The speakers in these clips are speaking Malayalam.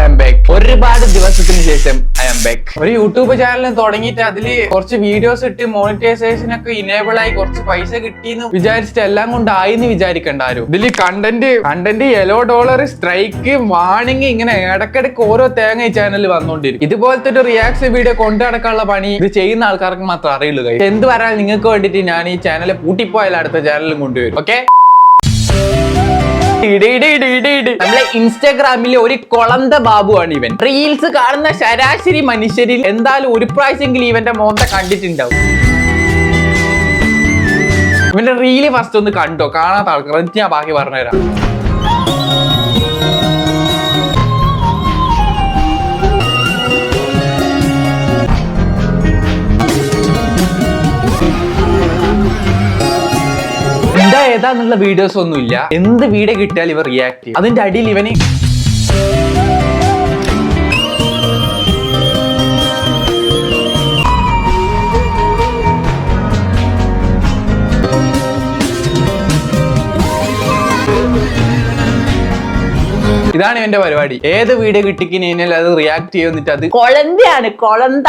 am back. ഒരുപാട് ദിവസത്തിന് ശേഷം I am back. ഒരു യൂട്യൂബ് ചാനൽ തുടങ്ങിയിട്ട് അതിൽ കുറച്ച് വീഡിയോസ് ഇട്ട് മോണിറ്റൈസേഷൻ ഒക്കെ ഇനേബിൾ ആയി കുറച്ച് പൈസ കിട്ടിയെന്ന് വിചാരിച്ചിട്ട് എല്ലാം കൊണ്ടായിന്ന് വിചാരിക്കണ്ടാരും. ഇതിൽ കണ്ടന്റ് യെല്ലോ ഡോളർ സ്ട്രൈക്ക് വാണിങ് ഇങ്ങനെ ഇടക്കിടക്ക് ഓരോ തേങ്ങ ഈ ചാനലിൽ വന്നോണ്ടിരിക്കും. ഇതുപോലത്തെ ഒരു റിയാക്ഷൻ വീഡിയോ കൊണ്ടു നടക്കാനുള്ള പണി ഇത് ചെയ്യുന്ന ആൾക്കാർക്ക് മാത്രം അറിയുള്ളൂ. എന്ത് പറയാൻ നിങ്ങൾക്ക് വേണ്ടിട്ട് ഞാൻ ഈ ചാനൽ പൂട്ടിപ്പോയാലും അടുത്ത ചാനലിലും കൊണ്ടുവരും. ഓക്കെ, നമ്മളെ ഇൻസ്റ്റാഗ്രാമിലെ ഒരു കൊളന്ത ബാബുവാണ് ഇവൻ. റീൽസ് കാണുന്ന ശരാശരി മനുഷ്യരിൽ എന്തായാലും ഒരു പ്രാവശ്യമെങ്കിലും ഇവന്റെ മോന്ത കണ്ടിട്ടുണ്ടാവും. ഇവന്റെ റീല് ഫസ്റ്റ് ഒന്ന് കണ്ടോ, കാണാത്ത ആൾക്കാർ എന്നിട്ട് ഞാൻ ബാക്കി പറഞ്ഞുതരാം. ഏതാന്നുള്ള വീഡിയോസ് ഒന്നും ഇല്ല. എന്ത് വീഡിയോ കിട്ടിയാൽ ഇവർ റിയാക്ട് ചെയ്യും. അതിന്റെ അടിയിൽ ഇവന് ഇതാണ് ഇവന്റെ പരിപാടി. ഏത് വീഡിയോ കിട്ടിക്കഴിഞ്ഞാൽ അത് റിയാക്ട് ചെയ്യുന്നിട്ട് അത് കൊളന്തയാണ്, കൊളന്ത.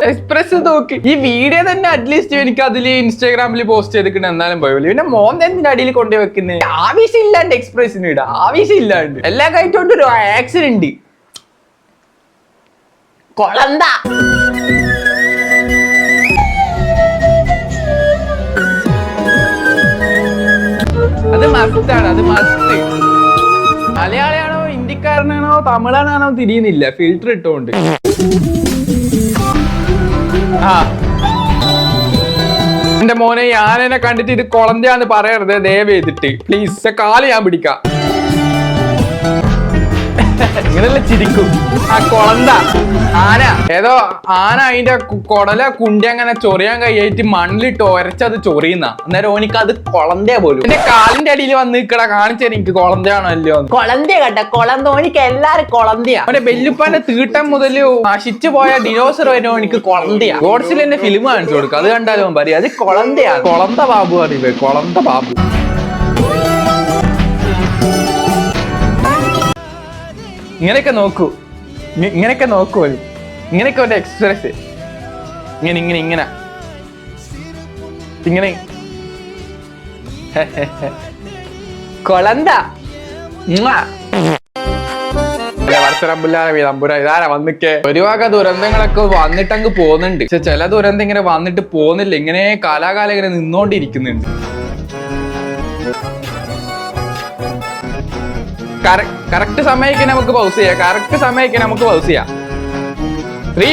എക്സ്പ്രസ് നോക്ക്. ഈ വീഡിയോ തന്നെ അറ്റ്ലീസ്റ്റ് എനിക്ക് അതിൽ ഇൻസ്റ്റാഗ്രാമിൽ പോസ്റ്റ് ചെയ്തിട്ട് എന്നാലും പോയല്ലോ. പിന്നെ മോൻ എന്തിന്റെ അടിയിൽ കൊണ്ടു വെക്കുന്നത്? ആവശ്യമില്ലാണ്ട് എക്സ്പ്രസിന് ഇടാം, ആവശ്യമില്ലാണ്ട്. എല്ലാ കഴിഞ്ഞോണ്ട് ഒരു ആക്സിഡന്റ്. കൊളന്ത അത് മസ്റ്റാണ്, അത് മസ്റ്റ്. മലയാളിയാണോ ഹിന്ദിക്കാരനാണോ തമിഴാണോ തിരിയുന്നില്ല ഫിൽറ്റർ ഇട്ടുകൊണ്ട്. എന്റെ മോനെ, ഞാനെന്നെ കണ്ടിട്ട് ഇത് കൊളന്തയാന്ന് പറയരുത് ദയവ് ചെയ്തിട്ട് പ്ലീസ്. കാല് ഞാൻ പിടിക്കാം. ഇങ്ങനെല്ലാം ചിരിക്കും. ആ കൊളന്ത ആന ഏതോ ആന അതിന്റെ കൊടല കുണ്ടി അങ്ങനെ ചൊറിയാൻ കഴിയായിട്ട് മണ്ണിലിട്ട് ഒരച്ചത് ചൊറിയുന്ന. അന്നേരം ഓനിക്ക് അത് കൊളന്തയാ പോലും. എന്റെ കാലിന്റെ അടിയിൽ വന്ന് നിൽക്കട കാണിച്ചാൽ എനിക്ക് കൊളന്തയാണോ അല്ലയോ? കൊളന്തയ കേട്ട കൊളന്ത. ഓനിക്ക് എല്ലാരും കൊളന്തയാ. അവന്റെ ബെല്ലുപ്പാന്റെ തീട്ടം മുതൽ നശിച്ചു പോയ ഡിനോസർ വരെ ഓനിക്ക് കൊളന്തയാ. ഗോഡ്സിൽ എന്റെ ഫിലിം കാണിച്ചു കൊടുക്കും. അത് കണ്ടാലും പറയും അത് കൊളന്തയാ. കൊളന്ത ബാബു അറിയേ, കൊളന്ത ബാബു. ഇങ്ങനെയൊക്കെ നോക്കൂ, ഇങ്ങനെയൊക്കെ നോക്കൂ. ഇങ്ങനെയൊക്കെ ഒരു എക്സ്പ്രസ് ഇങ്ങനെ ഇങ്ങനെ ഇങ്ങനെ ഇങ്ങനെ കൊളന്ത. ഇതാരാ വന്നിക്കേ? ഒരു വക ദുരന്തങ്ങളൊക്കെ വന്നിട്ടങ്ങ് പോകുന്നുണ്ട്. പക്ഷെ ചില ദുരന്തം ഇങ്ങനെ വന്നിട്ട് പോകുന്നില്ല. ഇങ്ങനെ കാലാകാലം ഇങ്ങനെ നിന്നോണ്ടിരിക്കുന്നുണ്ട്. കറക്റ്റ് സമയത്ത് നമുക്ക് പൗസ് ചെയ്യാം. കറക്റ്റ് സമയത്ത് നമുക്ക് പൗസ് ചെയ്യാം. 3,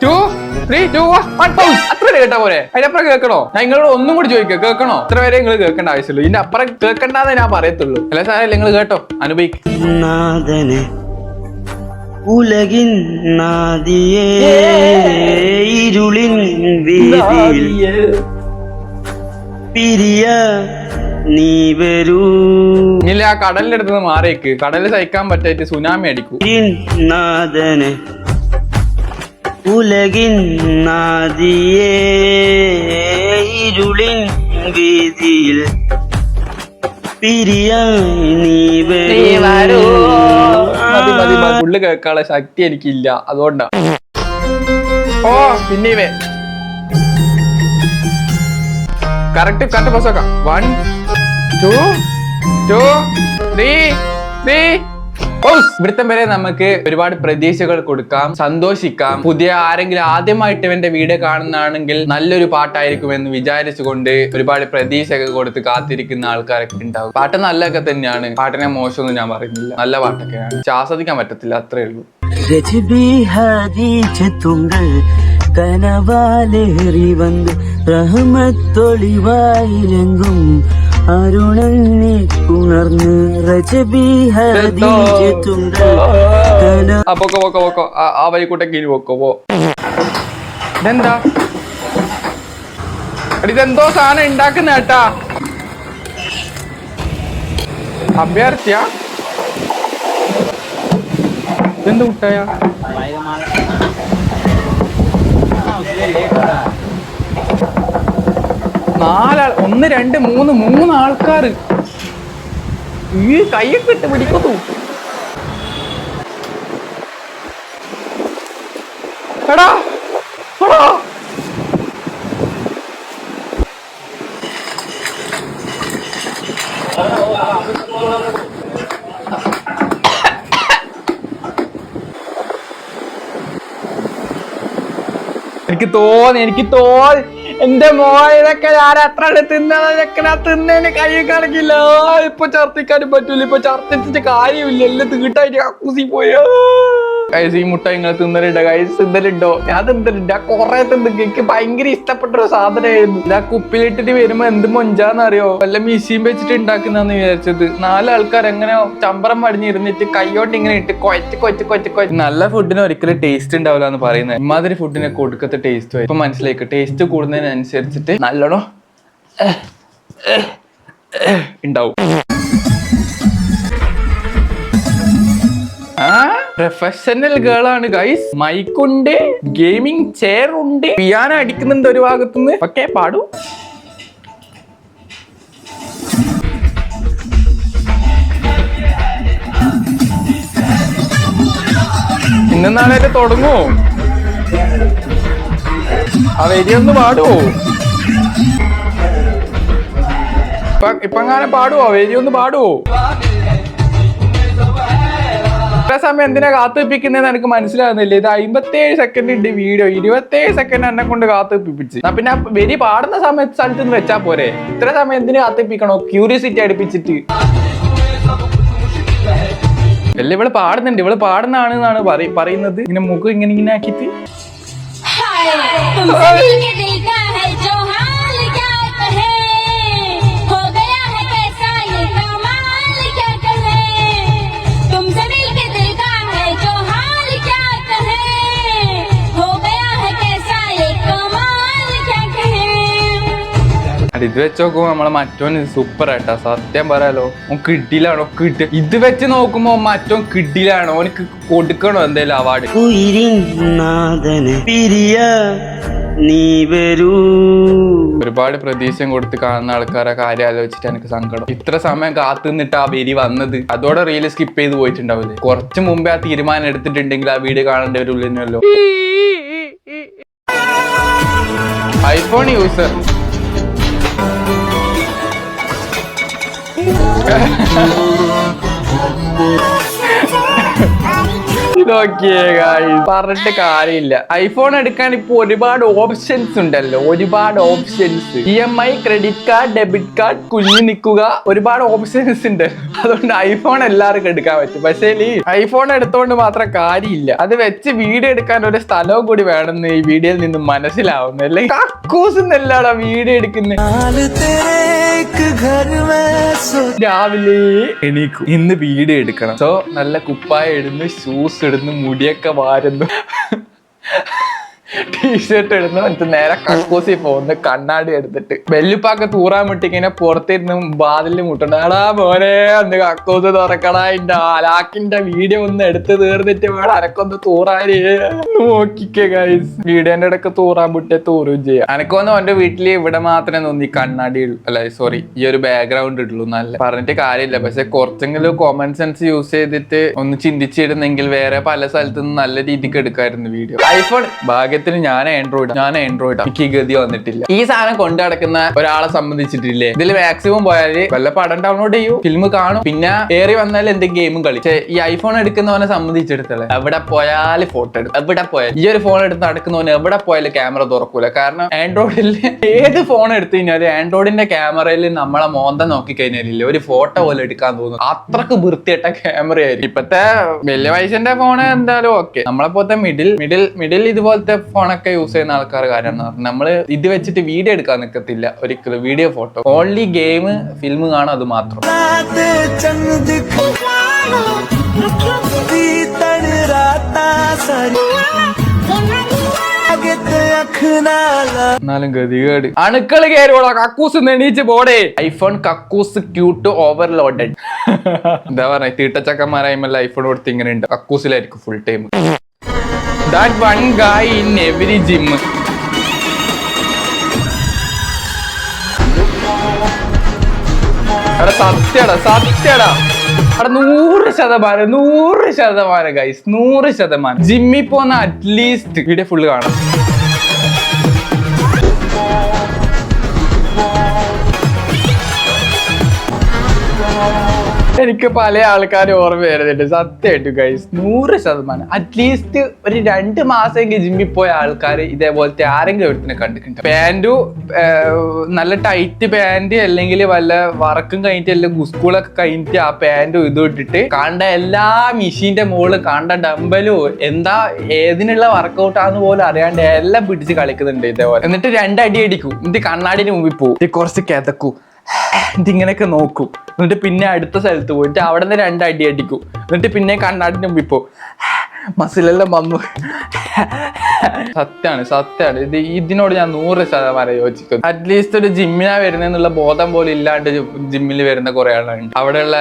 2, 1 പൗസ്. അത്ര കേട്ടാ പോരെ? അതിനപ്പുറം കേൾക്കണോ? ഞാൻ നിങ്ങളോട് ഒന്നും കൂടി ചോദിക്കുക, കേൾക്കണോ? ഇത്ര വരെ നിങ്ങൾ കേൾക്കേണ്ട ആവശ്യമുള്ളൂ. ഇതിന്റെ അപ്പുറം കേൾക്കണ്ടെന്നേ ഞാൻ പറയത്തുള്ളൂ. അല്ല സാറേ, നിങ്ങൾ കേട്ടോ, അനുഭവിക്കും. ഉലകിൻ നാദിയേ ഇരുളിൻ വീതിയിൽ പിരിയ നീ വരൂ. ഇല്ല, ആ കടലിന്റെ അടുത്ത് നിന്ന് മാറിയേക്ക്. കടല് സഹിക്കാൻ പറ്റായിട്ട് സുനാമി അടിക്കൂ. നാദനെ ഉലകിൻ നാദിയേ ഇരുളിൻ വീതിയിൽ പിരിയ നീ വരൂ. ഫുള്ള് കേൾക്കാനുള്ള ശക്തി എനിക്കില്ല, അതുകൊണ്ടാ. ഓ പിന്നെ കറക്റ്റ് കറക്റ്റ് ബസ് ആക്കാം. 1, 2, 3. ഇവിടുത്തെ വരെ നമുക്ക് ഒരുപാട് പ്രതീക്ഷകൾ കൊടുക്കാം, സന്തോഷിക്കാം. പുതിയ ആരെങ്കിലും ആദ്യമായിട്ട് ഇവന്റെ വീഡിയോ കാണുന്നതാണെങ്കിൽ നല്ലൊരു പാട്ടായിരിക്കും എന്ന് വിചാരിച്ചുകൊണ്ട് ഒരുപാട് പ്രതീക്ഷകൾ കൊടുത്ത് കാത്തിരിക്കുന്ന ആൾക്കാരൊക്കെ ഉണ്ടാവും. പാട്ട് നല്ലതൊക്കെ തന്നെയാണ്, പാട്ടിനെ മോശമൊന്നും ഞാൻ പറയുന്നില്ല, നല്ല പാട്ടൊക്കെയാണ്. പക്ഷെ ആസ്വദിക്കാൻ പറ്റത്തില്ല, അത്രേ ഉള്ളൂ. കനവാലേറി വന്ന് റഹ്മത്തൊളിവായിരങ്ങും അരുണനെ ഉണർന്ന് ആ വഴിക്കൂട്ടൊക്കെ ഇനി പോക്കോ. ഇതെന്താ? ഇതെന്തോ സാധനം ഉണ്ടാക്കുന്ന കേട്ടാ. അഭ്യർത്ഥിയ ഇതെന്ത് മുട്ടായ? നാലാൾ 1 2 3 ആൾക്കാർ ഈ കൈയൊക്കെ ഇട്ട് പിടിക്കുന്നു. എടാ എടാ എനിക്ക് തോന്നി എന്റെ മോനൊക്കെ ഞാൻ അത്ര തിന്നതിന് കൈ കാണിക്കില്ല. ഇപ്പൊ ഛർദിക്കാനും പറ്റൂല. ഇപ്പൊ ഛർദിച്ചിട്ട് കാര്യമില്ല. എല്ലാം തീട്ടായിട്ട് കക്കൂസി പോയോ. കൈസ് ഈ മുട്ട നിങ്ങൾ തിന്നലുണ്ടോ? കൈസ് തിന്നലുണ്ടോ? ഞാൻ തിന്നലുണ്ട്. കൊറേ തിന്നും. എനിക്ക് ഭയങ്കര ഇഷ്ടപ്പെട്ട ഒരു സാധനമായിരുന്നു. ഇതാ കുപ്പിലിട്ടിട്ട് വരുമ്പോ എന്ത് മൊഞ്ചാന്നറിയോ? വല്ല മിഷീൻ വെച്ചിട്ട് ഉണ്ടാക്കുന്നാന്ന് വിചാരിച്ചത്. 4 ആൾക്കാർ എങ്ങനെ ചമ്പരം പടിഞ്ഞിരുന്നിട്ട് കൈയോട്ട് ഇങ്ങനെ ഇട്ട് കൊച്ച്. നല്ല ഫുഡിന് ഒരിക്കലും ടേസ്റ്റ് ഉണ്ടാവില്ല എന്ന് പറയുന്നത്. ഇമാതിരി ഫുഡിനെ കൊടുക്കത്തെ ടേസ്റ്റ് വരും. ഇപ്പൊ മനസ്സിലാക്കി ടേസ്റ്റ് കൂടുന്നതിനനുസരിച്ചിട്ട് നല്ലോണം ഉണ്ടാവും. പ്രൊഫഷണൽ ഗേൾ ആണ് ഗൈസ്. മൈക്കുണ്ട്, ഗെയിമിംഗ് ചെയർ ഉണ്ട്, പിയാനോ അടിക്കുന്നുണ്ട് ഒരു ഭാഗത്തുനിന്ന്. ഓക്കെ, പാടൂ. ഇന്നും നാളെ തുടങ്ങുമോ? ആ വരിയൊന്ന് പാടുവോ? ഇപ്പൊ അങ്ങനെ പാടുവോ? വരിയൊന്ന് പാടുവോ? സമയം എന്തിനാ കാത്തുവെപ്പിക്കുന്നതെന്ന് എനിക്ക് മനസ്സിലാകുന്നില്ല. ഇത് 57 സെക്കൻഡ് ഉണ്ട് വീഡിയോ. 27 സെക്കൻഡ് എന്നെ കൊണ്ട് കാത്തുവെപ്പിച്ച്. പിന്നെ വരി പാടുന്ന സമയത്ത് സ്ഥലത്ത് നിന്ന് വെച്ചാ പോരെ. ഇത്ര സമയം എന്തിനു കാത്തുവെപ്പിക്കണോ? ക്യൂരിയോസിറ്റി അടുപ്പിച്ചിട്ട്. അല്ല, ഇവള് പാടുന്നുണ്ട്. ഇവള് പാടുന്നതാണെന്നാണ് പറയുന്നത്. ഇങ്ങനെ മുഖം ഇങ്ങനെ ആക്കിയിട്ട് ഇത് വെച്ച് നോക്കുമ്പോ നമ്മളെ മറ്റോൻ സൂപ്പർ ആയിട്ടാ. സത്യം പറയാലോ, ഓൻ കിഡിലാണോ? ഇത് വെച്ച് നോക്കുമ്പോ മറ്റോൻ കിഡിലാണോ? ഓനക്ക് കൊടുക്കണോ എന്തേലും അവാർഡ്? ഒരുപാട് പ്രതീക്ഷയും കൊടുത്ത് കാണുന്ന ആൾക്കാരെ കാര്യം ആലോചിച്ചിട്ട് എനിക്ക് സങ്കടം. ഇത്ര സമയം കാത്തു നിന്നിട്ട് ആ വരി വന്നത്. അതോടെ റീല് സ്കിപ്പ് ചെയ്ത് പോയിട്ടുണ്ടാവില്ലേ? കുറച്ച് മുമ്പേ ആ തീരുമാനം എടുത്തിട്ടുണ്ടെങ്കിൽ ആ വീഡിയോ കാണേണ്ടവരുള്ളല്ലോ. ഐഫോൺ യൂസർ ഇതൊക്കെ പറഞ്ഞിട്ട് കാര്യമില്ല. ഐഫോൺ എടുക്കാൻ ഇപ്പൊ ഒരുപാട് ഓപ്ഷൻസ് ഉണ്ടല്ലോ. ഒരുപാട് options. EMI, credit card, debit card, കുഞ്ഞു നിൽക്കുക, ഒരുപാട് ഓപ്ഷൻസ് ഉണ്ട്. അതുകൊണ്ട് ഐഫോൺ എല്ലാവർക്കും എടുക്കാൻ പറ്റും. പക്ഷേ ഈ ഐഫോൺ എടുത്തോണ്ട് മാത്രം കാര്യമില്ല. അത് വെച്ച് വീഡിയോ എടുക്കാൻ ഒരു സ്ഥലവും കൂടി വേണമെന്ന് ഈ വീഡിയോയിൽ നിന്ന് മനസ്സിലാവുന്നു. അല്ലെ കക്കൂസെല്ലാടാ വീഡിയോ എടുക്കുന്നത്. രാവിലെ എണീക്കും, ഇന്ന് വീഡിയോ എടുക്കണം. സോ നല്ല കുപ്പായ ഇടുന്നു, ഷൂസ് ഇടുന്നു, മുടിയൊക്കെ വാരുന്നു, ടീഷർട്ട് ഇടുന്നു, എന്നിട്ട് നേരെ കക്കൂസി പോകുന്നു. കണ്ണാടി എടുത്തിട്ട് വെല്ലുപ്പാക്ക് തൂറാൻ മുട്ടിങ്ങനെ പുറത്തിരുന്ന് വാതില് മുട്ടണം. എടാ മോനെ ഒന്ന് കക്കൂസ് തുറക്കടാ, ഇന്റെ ആലാക്കിന്റെ വീഡിയോ ഒന്ന് എടുത്ത് തീർന്നിട്ട് വേണം അനക്കൊന്ന് തൂറാന്. നോക്കിക്കേ ഗൈസ്, വീഡിയോന്റെ ഇടക്ക് തൂറാൻ മുട്ടിയെ തൂറും ചെയ്യാം. അനക്കൊന്നും എന്റെ വീട്ടില് ഇവിടെ മാത്രമേ തോന്നി കണ്ണാടി അല്ല സോറി ഈ ഒരു ബാക്ക്ഗ്രൗണ്ട് ഇടുള്ളൂ. നല്ല പറഞ്ഞിട്ട് കാര്യമില്ല. പക്ഷെ കുറച്ചെങ്കിലും കോമൺ സെൻസ് യൂസ് ചെയ്തിട്ട് ഒന്ന് ചിന്തിച്ചിടുന്നെങ്കിൽ വേറെ പല സ്ഥലത്തുനിന്ന് നല്ല രീതിക്ക് എടുക്കായിരുന്നു വീഡിയോ. ഐഫോൺ ഭാഗ്യത്തിന് ഞാൻ ആൻഡ്രോയിഡ് എനിക്ക് ഗതി വന്നിട്ടില്ല. ഈ സാധനം കൊണ്ടു നടക്കുന്ന ഒരാളെ സംബന്ധിച്ചിട്ടില്ലേ, ഇതിൽ മാക്സിമം പോയാല് വല്ല പടം ഡൗൺലോഡ് ചെയ്യൂ, ഫിലിം കാണും, പിന്നെ ഏറി വന്നാൽ എന്തെങ്കിലും ഗെയിമും കളി. ഈ ഐഫോൺ എടുക്കുന്നവനെ സംബന്ധിച്ചെടുത്തല്ലേ എവിടെ പോയാലും ഫോട്ടോ എടുക്കും. എവിടെ പോയാലും ഈ ഒരു ഫോൺ എടുത്ത് നടക്കുന്നവന് എവിടെ പോയാലും ക്യാമറ തുറക്കൂല. കാരണം ആൻഡ്രോയിഡിൽ ഏത് ഫോൺ എടുത്തു കഴിഞ്ഞാലും ആൻഡ്രോയിഡിന്റെ ക്യാമറയിൽ നമ്മളെ മോന്ത നോക്കി കഴിഞ്ഞാലില്ലേ ഒരു ഫോട്ടോ പോലും എടുക്കാൻ തോന്നും. അത്രക്ക് വൃത്തിയിട്ട ക്യാമറ ആയിരിക്കും. ഇപ്പത്തെ വലിയ വയസ്സിന്റെ ഫോൺ എന്തായാലും ഓക്കെ. നമ്മളെപ്പോലത്തെ മിഡിൽ ഇതുപോലത്തെ ഫോണൊക്കെ യൂസ് ചെയ്യുന്ന ആൾക്കാർ കാര്യമാണ്. നമ്മള് ഇത് വെച്ചിട്ട് വീഡിയോ എടുക്കാൻ നിൽക്കത്തില്ല ഒരിക്കലും. Video photo only game film കാണും, അത് മാത്രം. എന്നാലും ഗതികേട് അണുക്കള് കയറുവോളോ. കക്കൂസ് എണീച്ച് പോടേ. ഐഫോൺ കക്കൂസ് ക്യൂട്ട് ഓവർലോഡഡ്. എന്താ പറഞ്ഞ തീട്ടച്ചക്കന്മാരായ്മല്ല ഐഫോൺ കൊടുത്ത് ഇങ്ങനെ ഉണ്ട്. കക്കൂസിലായിരിക്കും full time. That one guy in every gym. അവിടെ സത്യടാ അവിടെ 100% ഗൈസ് 100%. ജിമ്മിൽ പോകുന്ന അറ്റ്ലീസ്റ്റ് വീഡിയോ ഫുള്ള് കാണാം. എനിക്ക് പല ആൾക്കാരും ഓർമ്മ വരുന്നുണ്ട് സത്യമായിട്ടും ഗൈസ് 100%. അറ്റ്ലീസ്റ്റ് ഒരു 2 മാസമെങ്കിൽ ജിമ്മിൽ പോയ ആൾക്കാർ ഇതേപോലത്തെ ആരെങ്കിലും ഒരുത്തിനെ കണ്ടിട്ടുണ്ട്. പാൻറ്റും നല്ല ടൈറ്റ് പാൻറ് അല്ലെങ്കിൽ വല്ല വർക്കും കഴിഞ്ഞിട്ട് അല്ലെങ്കിൽ സ്കൂളൊക്കെ കഴിഞ്ഞിട്ട് ആ പാൻറ്റും ഇതും ഇട്ടിട്ട് കണ്ട എല്ലാ മെഷീന്റെ മുകളിൽ കണ്ട ഡമ്പലും എന്താ ഏതിനുള്ള വർക്കൗട്ടാന്ന് പോലും അറിയാണ്ട് എല്ലാം പിടിച്ച് കളിക്കുന്നുണ്ട് ഇതേപോലെ. എന്നിട്ട് 2 അടി അടിക്കും, എന്നിട്ട് കണ്ണാടിന് മുമ്പിൽ പോകും, കുറച്ച് കിതക്കും, ഇതിങ്ങനെയൊക്കെ നോക്കും, എന്നിട്ട് പിന്നെ അടുത്ത സ്ഥലത്ത് പോയിട്ട് അവിടെ നിന്ന് 2 അടി അടിക്കും, എന്നിട്ട് പിന്നെ കണ്ണാടിന് മുമ്പിൽ പോകും, മസിലെല്ലാം വന്നു. സത്യമാണ് ഇതിനോട് ഞാൻ 100% യോജിക്കുന്നു. അറ്റ്ലീസ്റ്റ് ഒരു ജിമ്മിനാ വരുന്നെന്നുള്ള ബോധം പോലും ഇല്ലാണ്ട് ജിമ്മിൽ വരുന്ന കുറെ ആളുണ്ട്. അവിടെയുള്ള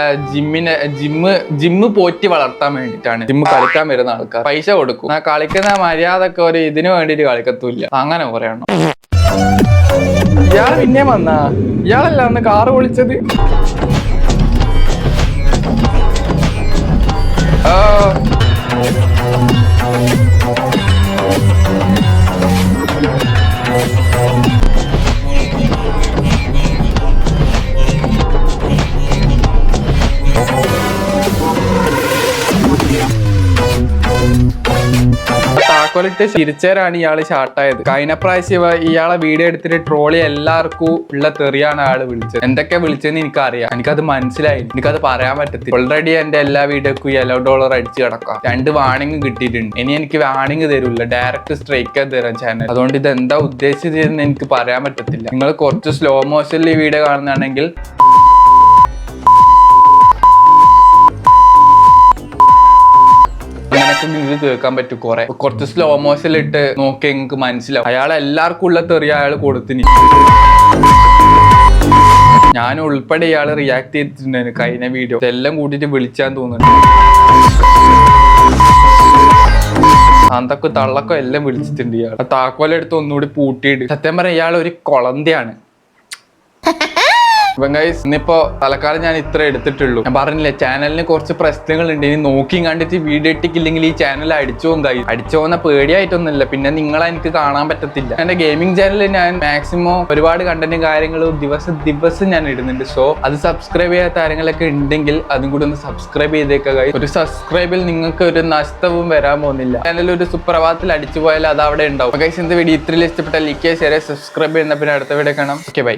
ജിമ്മ് പോറ്റി വളർത്താൻ വേണ്ടിയിട്ടാണ് ജിമ്മ് കളിക്കാൻ വരുന്ന ആൾക്കാർ. പൈസ കൊടുക്കും, ആ കളിക്കുന്ന മര്യാദക്ക് ഒരു ഇതിന് വേണ്ടിയിട്ട് കളിക്കത്തൂല്ല. അങ്ങനെ കുറെ എണ്ണം. ഇയാൾ പിന്നെ വന്നാ, ഇയാളല്ല അന്ന് കാറ് വിളിച്ചത്. താക്കോലിട്ട് ചിരിച്ചേരാണ് ഇയാള് ഷാർട്ടായത്. കഴിഞ്ഞ പ്രാവശ്യം ഇയാളെ വീഡിയോ എടുത്തിട്ട് ട്രോളി എല്ലാവർക്കും ഉള്ള തെറിയാണ് ആള് വിളിച്ചത്. എന്തൊക്കെ വിളിച്ചതെന്ന് എനിക്കറിയാം, എനിക്കത് മനസ്സിലായി, എനിക്കത് പറയാൻ പറ്റത്തില്ല. ഓൾറെഡി എന്റെ എല്ലാ വീഡിയോക്കും $11 അടിച്ച് കിടക്കാം. 2 വാണിംഗ് കിട്ടിയിട്ടുണ്ട്. ഇനി എനിക്ക് വാണിംഗ് തരൂല്ല, ഡയറക്റ്റ് സ്ട്രൈക്ക് തരാം ചാനൽ. അതുകൊണ്ട് ഇത് എന്താ ഉദ്ദേശിച്ചതെന്ന് എനിക്ക് പറയാൻ പറ്റത്തില്ല. നിങ്ങൾ കുറച്ച് സ്ലോ മോഷനിൽ ഈ വീഡിയോ കാണുന്നതാണെങ്കിൽ നിങ്ങൾക്ക് കേൾക്കാൻ പറ്റും. കുറച്ച് സ്ലോ മോഷനിൽ ഇട്ട് നോക്കി നിങ്ങൾക്ക് മനസ്സിലാവും. അയാൾ എല്ലാവർക്കും ഉള്ള തെറിയ അയാൾ കൊടുത്തിന്. ഞാൻ ഉൾപ്പെടെ ഇയാള് റിയാക്ട് ചെയ്തിട്ടുണ്ടായിരുന്നു കഴിഞ്ഞ വീഡിയോ. ഇതെല്ലാം കൂട്ടിട്ട് വിളിച്ചാൻ തോന്നുന്നുണ്ട്. അന്തൊക്കെ തള്ളക്കോ എല്ലാം വിളിച്ചിട്ടുണ്ട് ഇയാൾ. താക്കോലെടുത്ത് ഒന്നുകൂടി പൂട്ടിയിട്ട്. സത്യം പറയാം ഇയാൾ ഒരു കൊളന്തിയാണ്. ഇന്നിപ്പോ തലക്കാലം ഞാൻ ഇത്ര എടുത്തിട്ടുള്ളൂ. ഞാൻ പറഞ്ഞില്ലേ ചാനലിന് കുറച്ച് പ്രശ്നങ്ങളുണ്ട്. ഇനി നോക്കി കണ്ടിട്ട് വീഡിയോ ഇട്ടില്ലെങ്കിൽ ഈ ചാനൽ അടിച്ചു പോകുന്ന പേടിയായിട്ടൊന്നുമില്ല. പിന്നെ നിങ്ങളെ എനിക്ക് കാണാൻ പറ്റത്തില്ല. എന്റെ ഗെയിമിംഗ് ചാനലിൽ ഞാൻ മാക്സിമം ഒരുപാട് കണ്ടന്റും കാര്യങ്ങളും ദിവസം ഞാൻ ഇടുന്നുണ്ട്. സോ അത് സബ്സ്ക്രൈബ് ചെയ്യാത്ത കാര്യങ്ങളൊക്കെ ഉണ്ടെങ്കിൽ അതും കൂടി ഒന്ന് സബ്സ്ക്രൈബ് ചെയ്തേക്കുക. ഒരു സബ്സ്ക്രൈബിൽ നിങ്ങൾക്ക് ഒരു നഷ്ടവും വരാൻ പോകുന്നില്ല. ചാനൽ ഒരു സുപ്രഭാതത്തിൽ അടിച്ചു പോയാൽ അത് അവിടെ ഉണ്ടാവും. ഗൈസ്, ഇന്നത്തെ വീഡിയോ ഇത്രയും ഇഷ്ടപ്പെട്ട ലൈക്ക് ഷെയർ സബ്സ്ക്രൈബ് ചെയ്യുന്ന പിന്നെ അടുത്ത വീഡിയോ കാണാം. Okay, by.